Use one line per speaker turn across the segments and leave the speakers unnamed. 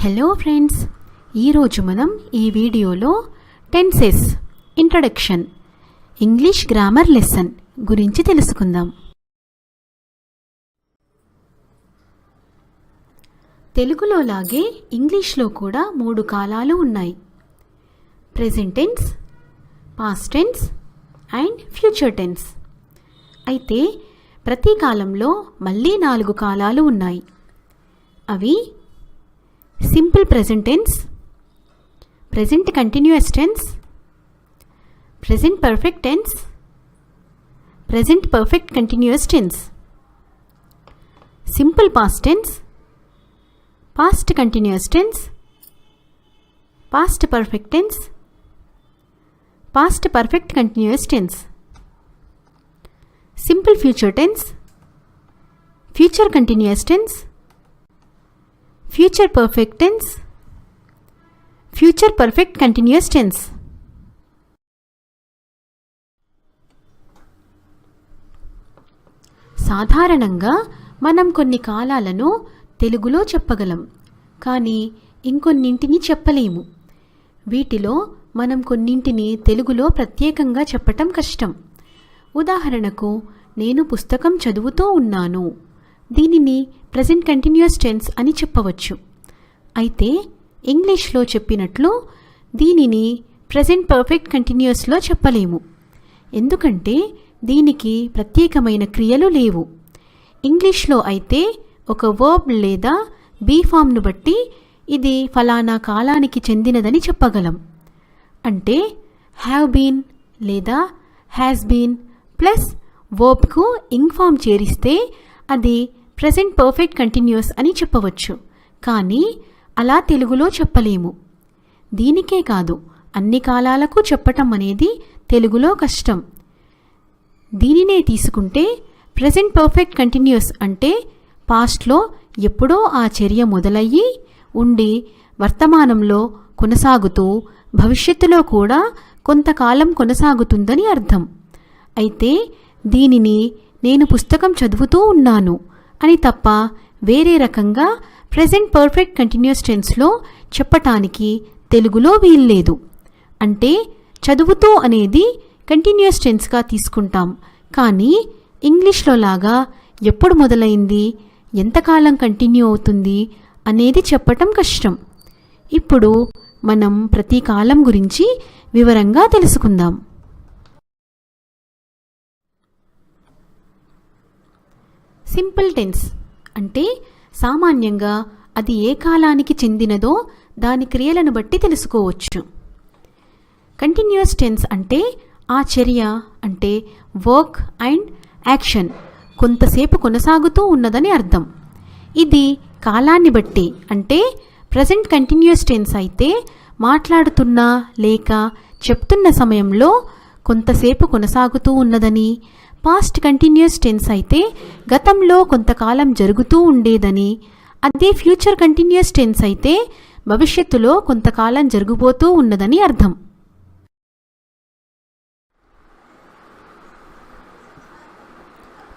Hello friends, ఈరోజు మనం ఈ వీడియోలో tenses introduction English grammar lesson గురించి తెలుసుకుందాం. తెలుగులో లాగే ఇంగ్లీష్లో కూడా 3 కాలాలు ఉన్నాయి: present tense, past tense and future tense. అయితే ప్రతి కాలంలో మళ్ళీ 4 కాలాలు ఉన్నాయి. అవి simple present tense, present continuous tense, present perfect tense, present perfect continuous tense, simple past tense, past continuous tense, past perfect tense, past perfect continuous tense, simple future tense, future continuous tense, future perfect tense, future perfect continuous tense. సాధారణంగా మనం కొన్ని కాలాలను తెలుగులో చెప్పగలం, కానీ ఇంకొన్నింటిని చెప్పలేము. వీటిలో మనం కొన్నింటిని తెలుగులో ప్రత్యేకంగా చెప్పటం కష్టం. ఉదాహరణకు, నేను పుస్తకం చదువుతూ ఉన్నాను. దీనిని ప్రెజెంట్ కంటిన్యూయస్ టెన్స్ అని చెప్పవచ్చు. అయితే ఇంగ్లీష్లో చెప్పినట్లు దీనిని ప్రెజెంట్ పర్ఫెక్ట్ కంటిన్యూయస్లో చెప్పలేము, ఎందుకంటే దీనికి ప్రత్యేకమైన క్రియలు లేవు. ఇంగ్లీష్లో అయితే ఒక వర్బ్ లేదా బీ ఫామ్ను బట్టి ఇది ఫలానా కాలానికి చెందినదని చెప్పగలం. అంటే హ్యావ్ బీన్ లేదా హ్యాస్ బీన్ ప్లస్ వర్బ్కు ఇంగ్ ఫామ్ చేరిస్తే అది ప్రెజెంట్ పర్ఫెక్ట్ కంటిన్యూయస్ అని చెప్పవచ్చు. కానీ అలా తెలుగులో చెప్పలేము. దీనికే కాదు, అన్ని కాలాలకు చెప్పటం అనేది తెలుగులో కష్టం. దీనినే తీసుకుంటే ప్రెజెంట్ పర్ఫెక్ట్ కంటిన్యూయస్ అంటే పాస్ట్లో ఎప్పుడో ఆ చర్య మొదలయ్యి ఉండి వర్తమానంలో కొనసాగుతూ భవిష్యత్తులో కూడా కొంతకాలం కొనసాగుతుందని అర్థం. అయితే దీనిని నేను పుస్తకం చదువుతూ ఉన్నాను అని తప్ప వేరే రకంగా ప్రెజెంట్ పర్ఫెక్ట్ కంటిన్యూయస్ టెన్స్లో చెప్పటానికి తెలుగులో వీల్లేదు. అంటే చదువుతూ అనేది కంటిన్యూయస్ టెన్స్గా తీసుకుంటాం, కానీ ఇంగ్లీష్లో లాగా ఎప్పుడు మొదలైంది, ఎంతకాలం కంటిన్యూ అవుతుంది అనేది చెప్పటం కష్టం. ఇప్పుడు మనం ప్రతి కాలం గురించి వివరంగా తెలుసుకుందాం. సింపుల్ టెన్స్ అంటే సామాన్యంగా అది ఏ కాలానికి చెందినదో దాని క్రియలను బట్టి తెలుసుకోవచ్చు. కంటిన్యూయస్ టెన్స్ అంటే ఆ చర్య అంటే వర్క్ అండ్ యాక్షన్ కొంతసేపు కొనసాగుతూ ఉన్నదని అర్థం. ఇది కాలాన్ని బట్టి, అంటే ప్రెజెంట్ కంటిన్యూయస్ టెన్స్ అయితే మాట్లాడుతున్న లేక చెప్తున్న సమయంలో కొంతసేపు కొనసాగుతూ ఉన్నదని, పాస్ట్ కంటిన్యూయస్ టెన్స్ అయితే గతంలో కొంతకాలం జరుగుతూ ఉండేదని, అదే ఫ్యూచర్ కంటిన్యూయస్ టెన్స్ అయితే భవిష్యత్తులో కొంతకాలం జరగబోతూ ఉన్నదని అర్థం.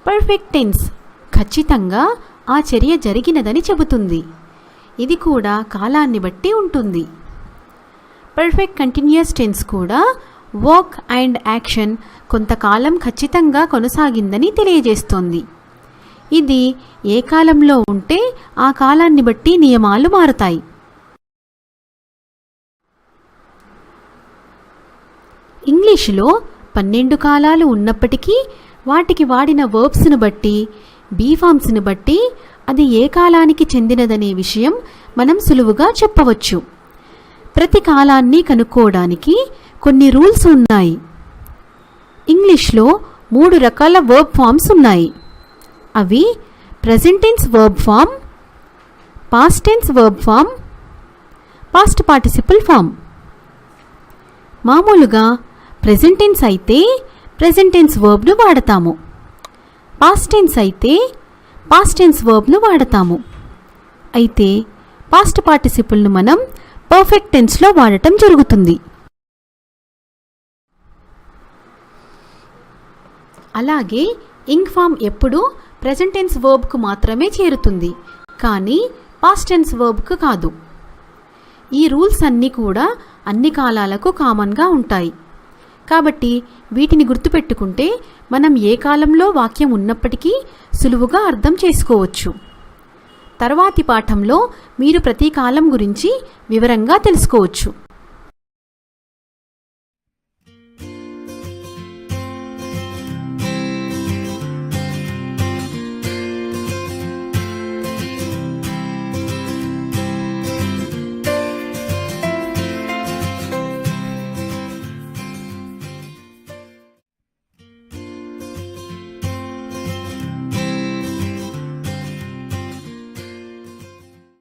పర్ఫెక్ట్ టెన్స్ ఖచ్చితంగా ఆ చర్య జరిగినదని చెబుతుంది. ఇది కూడా కాలాన్ని బట్టి ఉంటుంది. పర్ఫెక్ట్ కంటిన్యూయస్ టెన్స్ కూడా వర్క్ అండ్ యాక్షన్ కొంతకాలం ఖచ్చితంగా కొనసాగిందని తెలియజేస్తోంది. ఇది ఏ కాలంలో ఉంటే ఆ కాలాన్ని బట్టి నియమాలు మారుతాయి. ఇంగ్లీషులో 12 కాలాలు ఉన్నప్పటికీ వాటికి వాడిన వర్బ్స్ను బట్టి, బీ ఫామ్స్ను బట్టి అది ఏ కాలానికి చెందినదనే విషయం మనం సులువుగా చెప్పవచ్చు. ప్రతి కాలాన్ని కనుక్కోవడానికి కొన్ని రూల్స్ ఉన్నాయి. ఇంగ్లీష్లో 3 రకాల వర్బ్ ఫామ్స్ ఉన్నాయి. అవి present tense verb form, past tense verb form, past participle form. మామూలుగా ప్రెజెంట్ టెన్స్ అయితే ప్రెజెంట్ టెన్స్ వర్బ్ను వాడతాము. పాస్ట్ టెన్స్ అయితే పాస్ట్ టెన్స్ వర్బ్ను వాడతాము. అయితే పాస్ట్ పార్టిసిపుల్ను మనం పర్ఫెక్ట్ టెన్స్లో వాడటం జరుగుతుంది. అలాగే ఇంగ్ ఫామ్ ఎప్పుడూ ప్రెజెంట్ టెన్స్ వర్బ్కు మాత్రమే చేరుతుంది, కానీ పాస్ట్ టెన్స్ వర్బ్కు కాదు. ఈ రూల్స్ అన్నీ కూడా అన్ని కాలాలకు కామన్గా ఉంటాయి. కాబట్టి వీటిని గుర్తుపెట్టుకుంటే మనం ఏ కాలంలో వాక్యం ఉన్నప్పటికీ సులువుగా అర్థం చేసుకోవచ్చు. తర్వాతి పాఠంలో మీరు ప్రతి కాలం గురించి వివరంగా తెలుసుకోవచ్చు.